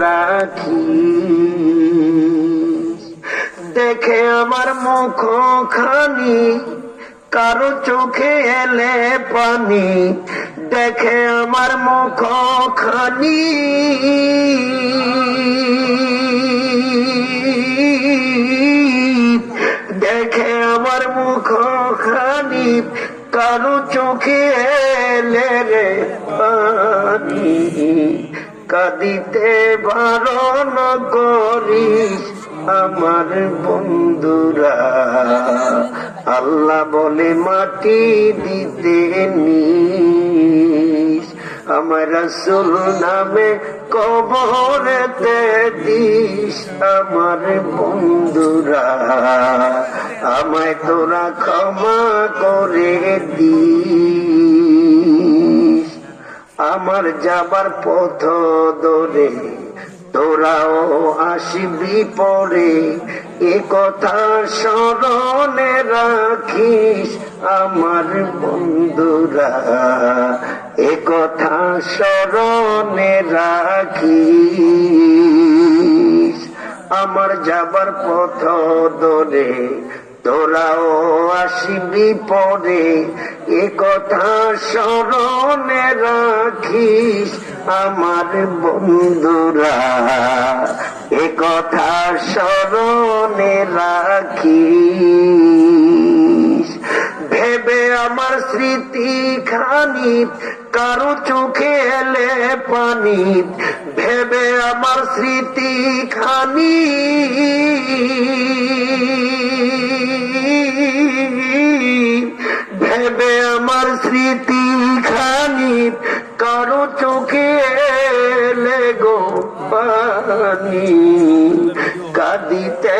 রাখিস। দেখে আমার মুখ খানি কারো চোখে এলে পানি, দেখে আমার মুখ খানি দেখে আমার মুখ খানি কারো চোখে এলে রে পানি, কাঁদিতে বারণ করিস আমার বন্ধুরা। আল্লাহ বলে মাটি দিতে নিস, আমার রাসূল নামে কবরেতে দিস আমার বন্ধুরা। আমায় তোরা ক্ষমা করে দিস, আমার যাবার পথ ধরে তোরাও আসবি পরে, এ কথা স্মরণে রাখিস আমার বন্ধুরা, এ কথা স্মরণে রাখিস। আমার যাবার পথ ধরে তোরাও আসবি পরে, এ কথা স্মরণে রাখিস আমার বন্ধুরা, এ কথা স্মরণে রাখিস। ভেবে আমার স্মৃতি খানি কারো চোখে এলে পানি, ভেবে আমার স্মৃতি খানি ভেবে আমার স্মৃতি খানি কারো চোখে এলে গো পানি, কাঁদিতে